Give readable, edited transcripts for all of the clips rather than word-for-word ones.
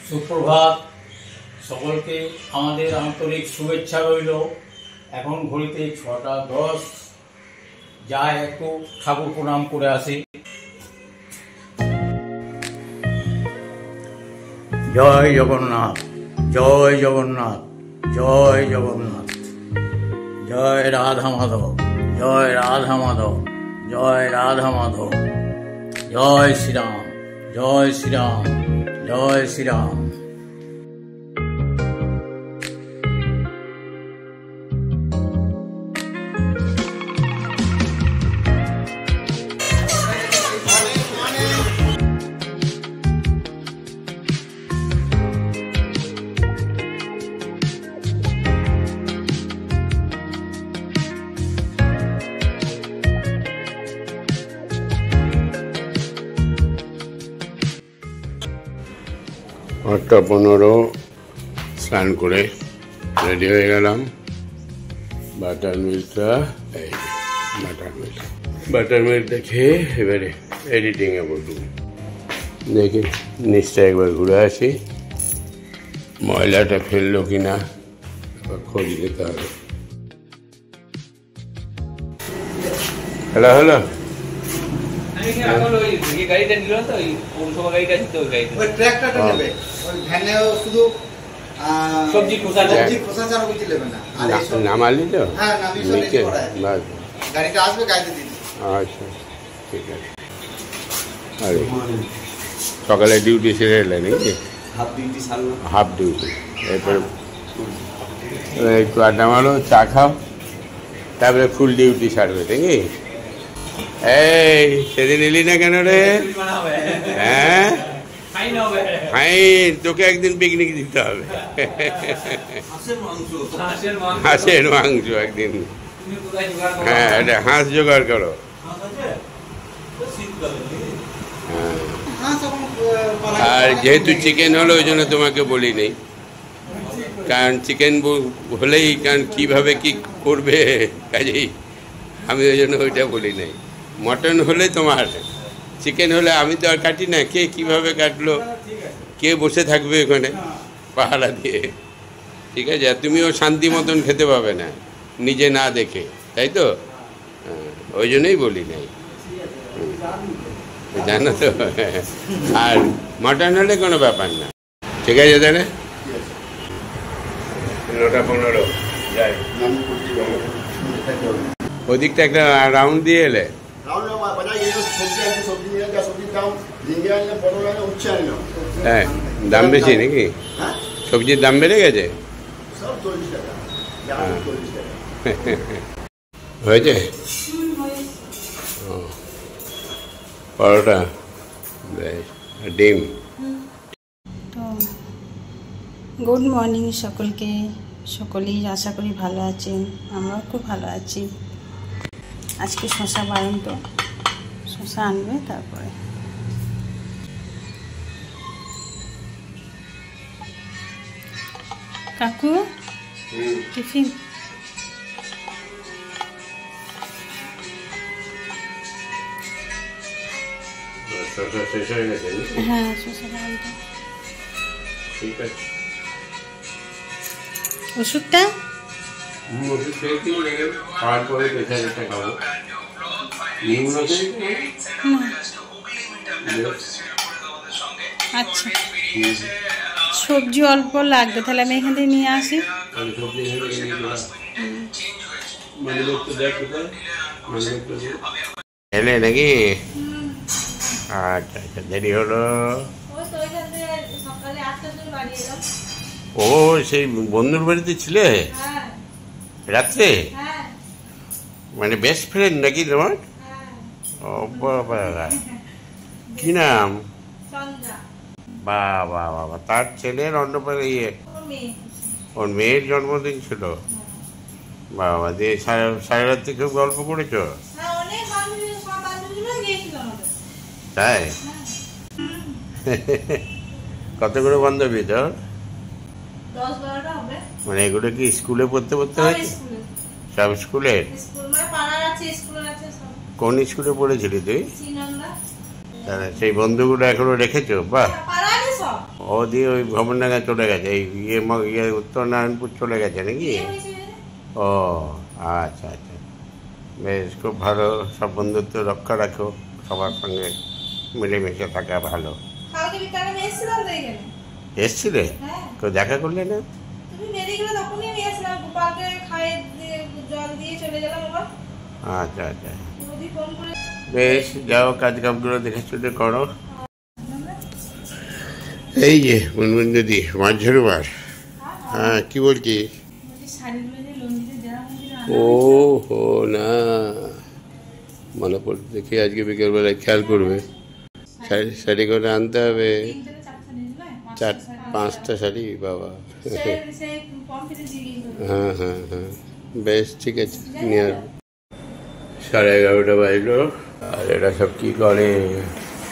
সুপ্রভাত সকলকে আমাদের আন্তরিক শুভেচ্ছা রইল। এখন ঘড়িতে 6টা 10, যাই একটু ঠাকুর প্রণাম করে আসি। জয় জগন্নাথ, জয় জগন্নাথ, জয় জগন্নাথ, জয় রাধা মাধব, জয় রাধা মাধব, জয় রাধা মাধব, জয় শ্রীরাম, জয় শ্রীরাম, জয় শ্রীরাম। আটটা 15 স্নান করে রেডি হয়ে গেলাম। বাটার মিল্কটা এই বাটার মিল্কটা খেয়ে এবারে এডিটিংয়ে বসুন। দেখি নিচটা একবার ঘুরে আসি, ময়লাটা ফেললো কিনা খোঁজ নিতে হবে। হ্যালো হ্যালো, নামালি তো নিচে, গাড়িটা আসবে, গাড়িতে দিন। আচ্ছা ঠিক আছে। আরে সকালে ডিউটি সেরে এলে নাকি? Half duty. এরপরে একটু আড্ডা মারো, চা খাও, তারপরে ফুল ডিউটি সারবে নাকি? এই সেদিন এলি না কেন রে? হ্যাঁ ফাইন, তোকে একদিন পিকনিক দিতে হবে। হাঁসের মাংস একদিন। হ্যাঁ এটা হাঁস জোগাড় করো। আর যেহেতু চিকেন হলো ওই জন্য তোমাকে বলি নেই, কারণ চিকেন হলেই কারণ কীভাবে কি করবে, কাজেই আমি ওই জন্য ওইটা বলি নাই। মটন হলে তোমার, চিকেন হলে আমি তো আর কাটি না, কে কীভাবে কাটলো, কে বসে থাকবে ওখানে পাহারা দিয়ে, ঠিক আছে? আর তুমিও শান্তি মতন খেতে পাবে না নিজে না দেখে, তাই তো? ওই জন্যই বলি নাই, জানো তো। আর মটন হলে কোনো ব্যাপার না, ঠিক আছে তাহলে 9টা 15 যাই। ওদিকটা একটা রাউন্ড দিয়ে এলে হ্যাঁ, দাম বেশি নাকি? সবজির দাম বেড়ে গেছে? হয়েছে পরোটা, ডিম। তো গুড মর্নিং সকলকে, সকলেই আশা করি ভালো আছেন, আমরাও খুব ভালো আছি। আজকে শশা বারণ, তো শশা আনবে তারপরে। কাকু টিফিন? শেষ হয়ে গেছে? হ্যাঁ শশা বারণটা। ঠিক আছে। ওষুধটা ওষুধ খেয়েছি, খাওয়ার পরে পেশাটা খাবো। আচ্ছা, সবজি অল্প লাগবে, তাহলে আমি এখান থেকে নিয়ে আসি। এলে নাকি? আচ্ছা আচ্ছা, দেরি হলো। ও সেই বন্ধুর বাড়িতে ছিলে রাত্রে? মানে বেস্ট ফ্রেন্ড নাকি তোমার? ও বাবা, কি নাম? বাবা বাবা, তার ছেলের অন্নপ্রাশন, ওর মেয়ের জন্মদিন ছিল। বাবা, দিয়ে সারা রাত্রি খুব গল্প করেছো? তাই? কত করে বান্ধবী তোর? মানে এগুলো কি স্কুলে পড়তে হয়েছে? সব স্কুলে? কোন স্কুলে পড়েছিলি তুই? সেই বন্ধুগুলো এখনো রেখেছো? বাহ, ও ও দিয়ে ওই ভবনডাঙ্গা চলে গেছে, এই ইয়ে উত্তরনারায়ণপুর চলে গেছে নাকি? ও আচ্ছা আচ্ছা, বেশ খুব ভালো। সব বন্ধুত্ব রক্ষা রাখো, সবার সঙ্গে মিলেমিশে থাকা ভালো। এসছিলে? কেউ দেখা করলে না? আচ্ছা আচ্ছা, বেশ যাও, কাজ কামগুলো দেখে শুনে করো। এই যে মুনমুন দিদি, মাছ ঝাড়ু মাছ। হ্যাঁ, কি বলছি? ও হো না, মনে পড়তে দেখি আজকে বিকেলবেলায় খেয়াল করবে। শাড়ি করে আনতে হবে, 4-5টা শাড়ি বাবা। হ্যাঁ হ্যাঁ হ্যাঁ, বেশ ঠিক আছে, নিয়ে 11:30 বাজলো। আর এরা সব কি করে?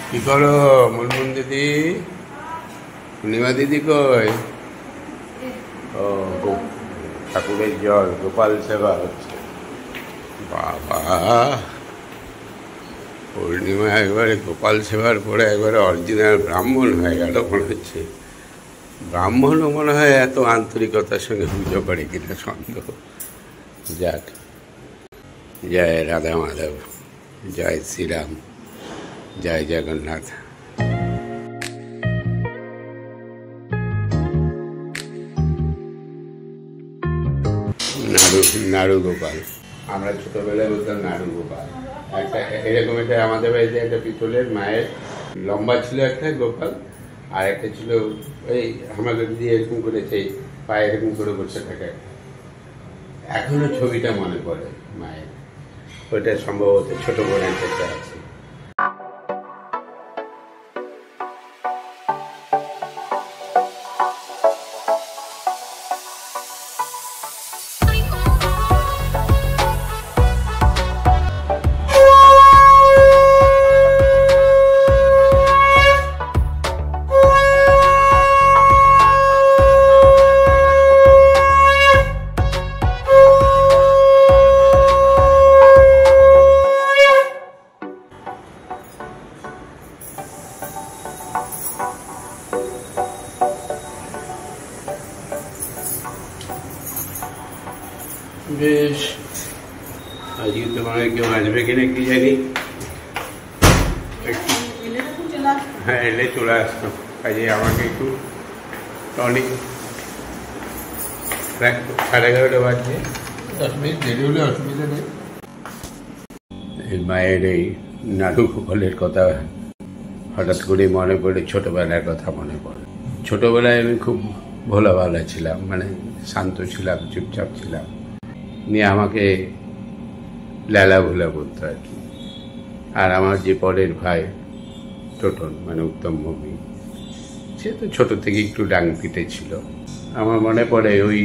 কি করো মুনমুন দিদি? পূর্ণিমা দিদি কই? ও, ঠাকুরের জল, গোপাল সেবা হচ্ছে। বাবা, পূর্ণিমা একবারে গোপাল সেবার পরে একবারে অরিজিনাল ব্রাহ্মণ হয়ে গেল মনে হচ্ছে। ব্রাহ্মণও মনে হয় এত আন্তরিকতার সঙ্গে পুজো করে কিনা সন্দেহ। যাক, জয় রাধা মাধব, জয় শ্রীরাম, জয় জগন্নাথ। নাড়ু গোপাল, আমরা ছোটবেলায় বলতাম নাড়ু গোপাল। একটা এরকম একটা আমাদের বাড়িতে একটা পিতলের মায়ের লম্বা ছিল একটা গোপাল, আর একটা ছিল ওই আমাদের দিয়ে এরকম করে সেই পায়ে এরকম করে বসে থাকে। এখনো ছবিটা মনে পড়ে মায়ের, ওইটা সম্ভবত ছোট বোনের কাছে আছে। বেশ, আজকে তোমার কেউ আসবে কিনা কি জানি। হ্যাঁ, এলে চলে আসতো। কাজে আমাকে একটু টনিক, 11:30 বাজছে, 10 মিনিট দেরি হলে অসুবিধা নেই। এই মায়ের এই নাড়ু গোপালের কথা হঠাৎ করে মনে পড়ে, ছোটবেলার কথা মনে পড়ে। ছোটবেলায় আমি খুব ভোলা ভালা ছিলাম, মানে শান্ত ছিলাম, চুপচাপ ছিলাম, নিয়ে আমাকে লেলা ভোলা বলতো আর কি। আর আমার যে পরের ভাই টোটন, মানে উত্তম ভূমি, সে তো ছোট থেকে একটু ডাং পিটে ছিল। আমার মনে পড়ে ওই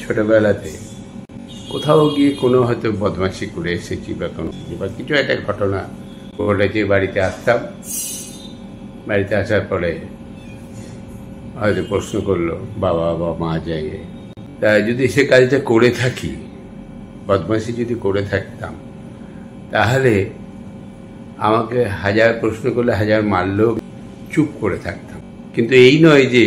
ছোটবেলাতে কোথাও গিয়ে কোনো হয়তো বদমাশি করে এসেছি বা কোনো কিছু একটা ঘটনা ঘটেছে। বাড়িতে আসতাম, বাড়িতে আসার পরে হয়তো প্রশ্ন করলো বাবা বা মা জায়গায়, তা যদি সে কাজটা করে থাকি, বদমাশি যদি করে থাকতাম, তাহলে আমাকে 1000 প্রশ্ন করলে 1000 মারলেও চুপ করে থাকতাম। কিন্তু এই নয় যে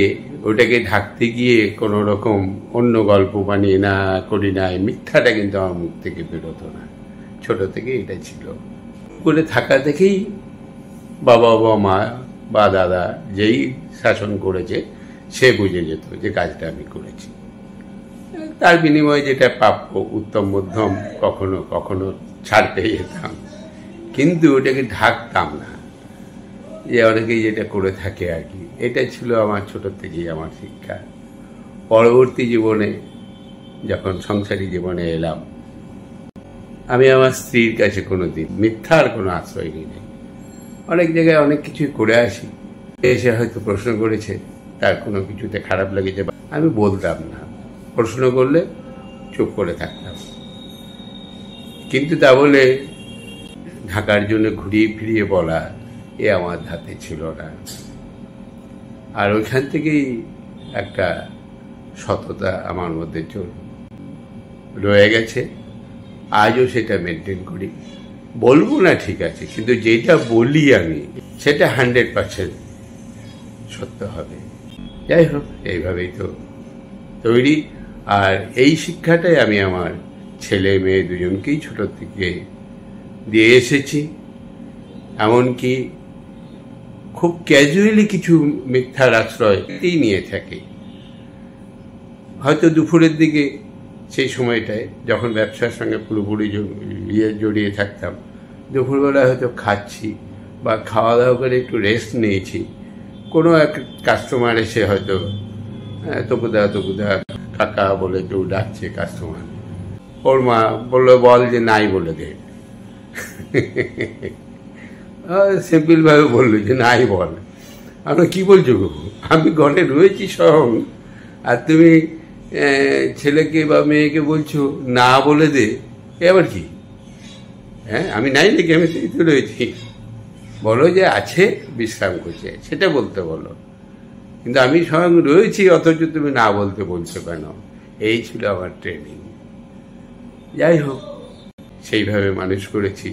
ওটাকে ঢাকতে গিয়ে কোনো রকম অন্য গল্প বানিয়ে না করি না, মিথ্যাটা কিন্তু আমার মুখ থেকে বেরোতো না। ছোট থেকে এটা ছিল। করে থাকা থেকেই বাবা বা মা বা দাদা যেই শাসন করেছে সে বুঝে যেত যে কাজটা আমি করেছি। তার বিনিময়ে যেটা প্রাপ্য, উত্তম মধ্যম কখনো কখনো ছাড়তে যেতাম, কিন্তু ওটাকে ঢাকতাম না, যে অনেকেই যেটা করে থাকে আর কি। এটা ছিল আমার ছোট থেকেই আমার শিক্ষা। পরবর্তী জীবনে যখন সংসারী জীবনে এলাম, আমি আমার স্ত্রীর কাছে কোনোদিন মিথ্যার কোনো আশ্রয় নিই। অনেক জায়গায় অনেক কিছুই করে আসি, এসে হয়তো প্রশ্ন করেছে, তার কোনো কিছুতে খারাপ লেগেছে, আমি বলতাম না, প্রশ্ন করলে চুপ করে থাকতাম। কিন্তু তা বলে ঢাকার জন্য ঘুরিয়ে ফিরিয়ে বলা এ আমার হাতে ছিল না। আর ওইখান থেকেই একটা সততা আমার মধ্যে রয়ে গেছে, আজও সেটা মেনটেন করি। বলবো না ঠিক আছে, কিন্তু যেটা বলি আমি সেটা 100% সত্য হবে। যাই হোক, এইভাবেই তো তৈরি। আর এই শিক্ষাটাই আমি আমার ছেলে মেয়ে দুজনকেই ছোট থেকে দিয়ে এসেছি। এমনকি খুব ক্যাজুয়ালি কিছু মিথ্যার আশ্রয়ই নিয়ে থাকি। হয়তো দুপুরের দিকে, সেই সময়টায় যখন ব্যবসার সঙ্গে পুরোপুরি জড়িয়ে থাকতাম, দুপুরবেলা হয়তো খাচ্ছি বা খাওয়া দাওয়া করে একটু রেস্ট নিয়েছি, কোনো এক কাস্টমার এসে হয়তো তকুদা কাকা বলে কেউ ডাকছে কাস্টমার, ওর মা বললো বল যে নাই বলে দে। সিম্পলভাবে বললো যে নাই বল। আমরা কি বলছো গো, আমি ঘরে রয়েছি স্বয়ং, আর তুমি ছেলেকে বা মেয়েকে বলছো না বলে দে, এবার কি? হ্যাঁ, আমি নাই নাকি, আমি সেই তো রয়েছি। বলো যে আছে, বিশ্রাম করছে, সেটা বলতে বলো, কিন্তু আমি স্বয়ং রয়েছি, অথচ তুমি না বলতে বলছো কেন? এই ছিল আমার ট্রেনিং। যাই হোক, সেইভাবে মানুষ করেছি।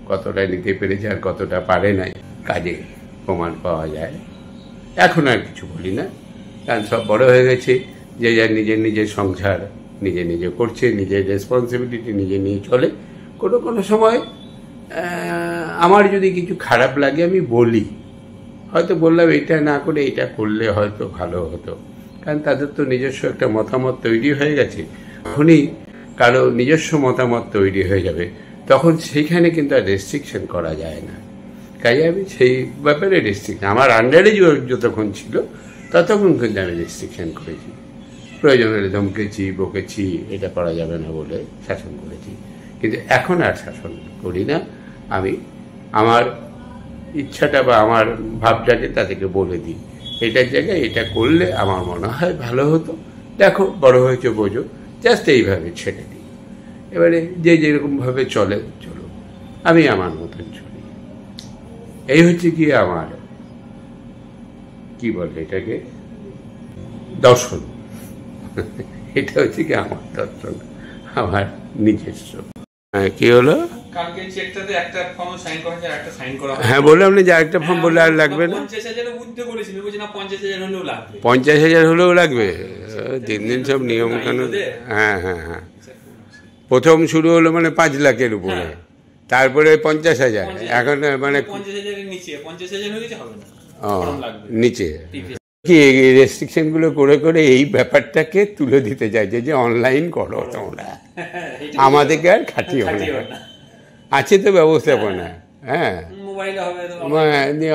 কতটা নিতে পেরেছে আর কতটা পারে নাই, কাজে প্রমাণ পাওয়া যায়। এখন আর কিছু বলি না, কারণ সব বড় হয়ে গেছে, যে যার নিজের সংসার নিজে করছে, নিজের রেসপন্সিবিলিটি নিজে নিয়ে চলে। কোনো সময় আমার যদি কিছু খারাপ লাগে আমি বলি, হয়তো বললাম এটা না করে এটা করলে হয়তো ভালো হতো, কারণ তাদের তো নিজস্ব একটা মতামত তৈরি হয়ে গেছে। তখনই কারো নিজস্ব মতামত তৈরি হয়ে যাবে, তখন সেইখানে কিন্তু আর রেস্ট্রিকশন করা যায় না। কাজে আমি সেই ব্যাপারে রেস্ট্রিকশন, আমার আন্ডারে যতক্ষণ ছিল ততক্ষণ কিন্তু আমি রেস্ট্রিকশন করেছি। প্রয়োজন হলে ধমকেছি, বকেছি, এটা করা যাবে না বলে শাসন করেছি। কিন্তু এখন আর শাসন করি না, আমি আমার ইচ্ছাটা বা আমার ভাবটাকে তাদেরকে বলে দিই, এটার জায়গায় এটা করলে আমার মনে হয় ভালো হতো, দেখো বড় হয়েছে বোঝো, জাস্ট এইভাবে ছেড়ে দিই। এবারে যে যেরকমভাবে চলো, আমি আমার মতন চলি। এই হচ্ছে কি আমার, কি বলে এটাকে, দর্শন। এটা হচ্ছে কি আমার দর্শন, আমার নিজস্ব। কি হলো? হ্যাঁ, বললাম না যে আরেকটা ফর্ম বললে আর লাগবে না। 50,000 হলেও লাগবে। দিন সব নিয়ম কানুন। হ্যাঁ, প্রথম শুরু হলো মানে 5 লাখের উপরে, তারপরে 50,000, এখন মানে নিচে কি রেস্ট্রিকশন গুলো করে এই ব্যাপারটাকে তুলে দিতে চাইছে যে অনলাইন করো তোমরা, আমাদেরকে আর খাটিও না, আছে তো ব্যবস্থাপনা। হ্যাঁ,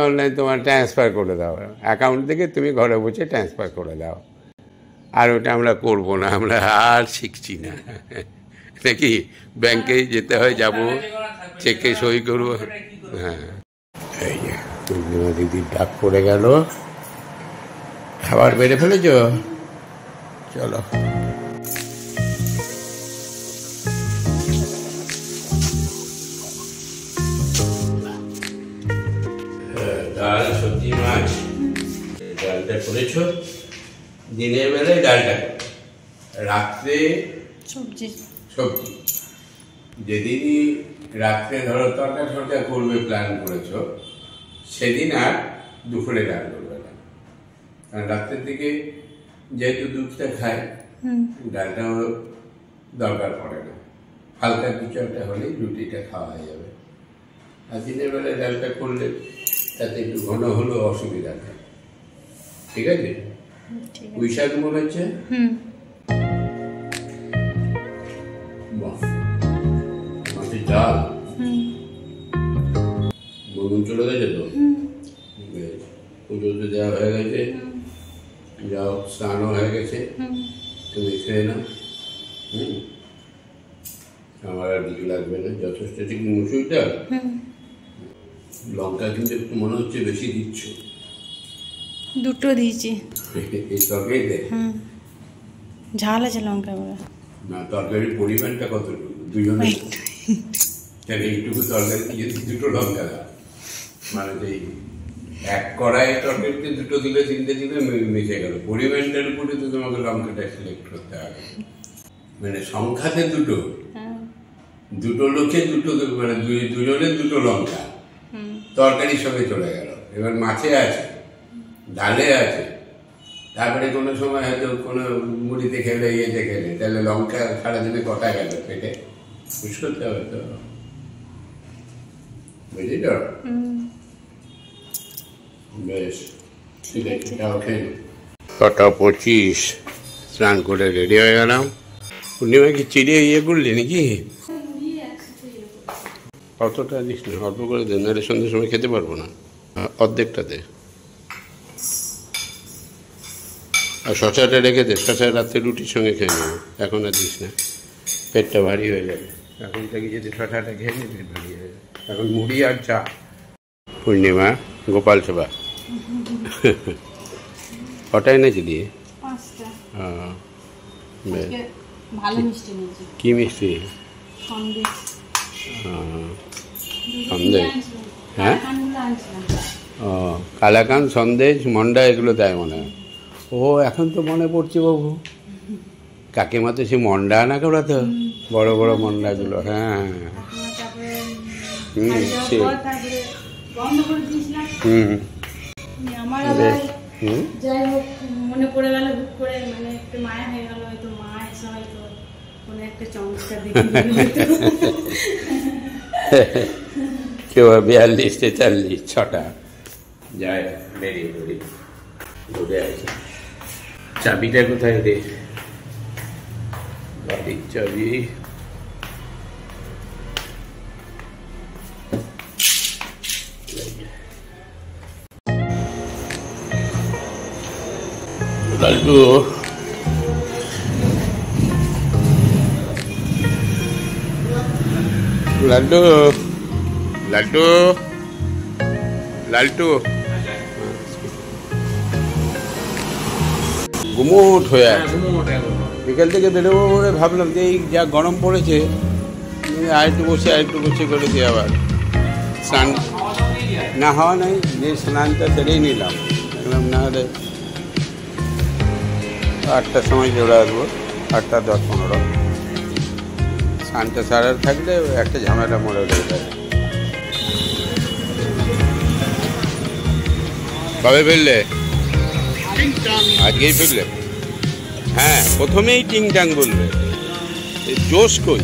অনলাইন তোমার ট্রান্সফার করে দাও, অ্যাকাউন্ট থেকে তুমি ঘরে বসে ট্রান্সফার করে দাও। আর ওটা আমরা করবো না, আমরা আর শিখছি না নাকি, ব্যাংকে যেতে হয়, যাবো, চেকে সই করবো। হ্যাঁ, এই যে পূর্ণিমা দিদির ডাক পড়ে গেল, খাবার বেড়ে ফেলেছ, চলো। ডাল, সবজি, মাছ। ডালটা করেছ, দিনের বেলায় ডালটা, রাত্রে সবজি। যেদিনই রাত্রে ধরো তরকারি করবে প্ল্যান করেছ, সেদিন আর দুপুরে ডাল করবে না, কারণ রাত্রের দিকে যেহেতু দুধটা খায়, ডালটাও দরকার পড়ে না, হালকা কিছু একটা হলেই রুটিটা খাওয়া হয়ে যাবে। আর দিনের বেলায় ডালটা করলে তাতে একটু ঘন হলেও অসুবিধা নেই। ঠিক আছে? পুঁই শাক মনে হচ্ছে, মাছের ডাল, বলুন চলে গেছে তো, পুজো তো দেওয়া হয়ে গেছে, যাও, স্নানও হয়ে গেছে, তুমি খেয়ে নাও। আমার আর কিছু লাগবে না, যথেষ্ট। ঠিক মুসুর ডাল, লঙ্কা কিন্তু একটু মনে হচ্ছে বেশি দিচ্ছ। দুটো দিয়েছি এই তরকারিতে, ঝাল আছে লঙ্কা না, তরকারির পরিমাণটা কতটুকু দুজনে, এইটুকু তরকারি যদি দুটো লঙ্কা দাও, মানে এই এক কড়াই তরকারিতে দুটো দিলে, 3টে দিলে মিশে গেল, পরিমাণটার উপরে তো তোমাকে লঙ্কাটা সিলেক্ট করতে হবে। মানে সংখ্যাতে দুটো লোকে দুটো, মানে দুজনের দুটো লঙ্কা তরকারির সঙ্গে চলে গেল। এবার মাছে আছে, ডালে আছে, তারপরে কোনো সময় হয়তো কোনো মুড়িতে খেলে ইয়েতে খেলে, তাহলে লঙ্কা সারাদিনে কটা গেল পেটে, বুঝ করতে হবে তো, বুঝলি তো? বেশ ঠিক আছে, তাও খেয়ে 6:25 স্নান করে রেডি হয়ে গেলাম। পূর্ণিমা কি চিড়ে ইয়ে করলি নাকি? অতটা দিস না, অল্প করে দে, নাহলে সন্ধ্যের সময় খেতে পারবো না। অর্ধেকটা দে, আর শশাটা রেখে দে, শশা রাত্রে রুটির সঙ্গে খেয়ে নেবো, এখন আর দিস না, পেটটা ভারী হয়ে যাবে। এখন থেকে যদি শশাটা খেয়ে নিই পেট ভারী হয়ে যাবে। এখন মুড়ি আর চা। পূর্ণিমা গোপাল সেবা কটা এনেছি দিয়ে? কি মিষ্টি? সন্দেশ, হ্যাঁ, ও কালাকান, সন্দেশ, মন্ডা এগুলো দেয় মনে হয়। ও এখন তো মনে পড়ছে বাবু, কাকিমা তো সে মন্ডা আনা করা তো, বড় বড় মন্ডাগুলো। হ্যাঁ ঠিক। যাই হোক, মনে পড়ে গেল হুট করে, মানে একটু মায়া হয়ে গেল, হয়তো মা এসে হয়তো কোনো একটা চমৎকার দেখে কেউ 42, 43, 6টা যায়, বেরিয়ে পড়ি, ঘুরে আসি। চাবিটা কোথায় রে? গাড়ির চাবি। লাল্টু লাল্টু লাল্টু লাল্টু গুমোট হয়ে আছে। বিকেল থেকে বেরোবো বলে ভাবলাম, যে এই যা গরম পড়েছে, আরেকটু বসে করে দিয়ে আবার স্নান না হওয়া নাই, যে স্নানটা সেরেই নিলাম। দেখলাম না হলে 8টার সময় চলে আসবো, 8টা 10-15। স্নানটা সারার থাকলে একটা ঝামেলা মরে হয়ে যায়। কবে ফিরলে? আজকেই ফিরলে? হ্যাঁ, প্রথমেই টিং টাং বলবে, জোশ কই।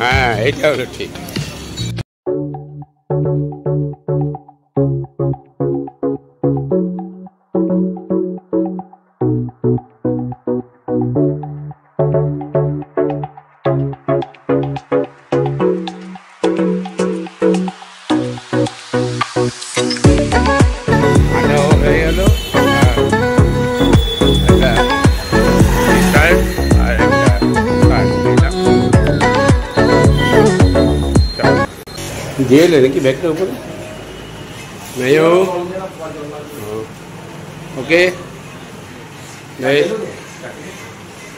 হ্যাঁ, এটা হলো ঠিক। দিয়ে এলে নাকি ব্যাগটার উপরে? মেয়ো ওকে,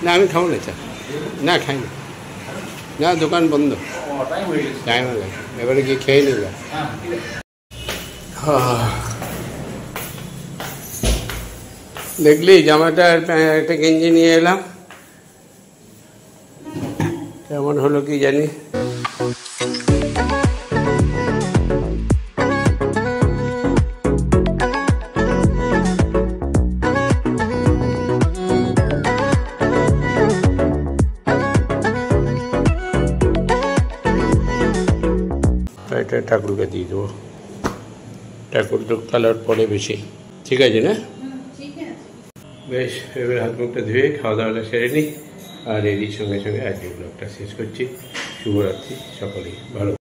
না আমি খাবো না চা, না খাই না, না দোকান বন্ধ, টাইম হয়ে গেছে, এবারে গিয়ে খেয়ে নিলাম। দেখলি জামাটা একটা গেঞ্জি নিয়ে এলাম, কেমন হলো কি জানি। এটা ঠাকুরকে দিয়ে দেবো, ঠাকুর তো কালার পরে বেশি, ঠিক আছে না? বেশ, এবার হাত মুখটা ধুয়ে খাওয়া দাওয়াটা সেরে নিই, আর এরই সঙ্গে সঙ্গে আজকে ব্লগটা শেষ করছি। শুভরাত্রি, সকলেই ভালো।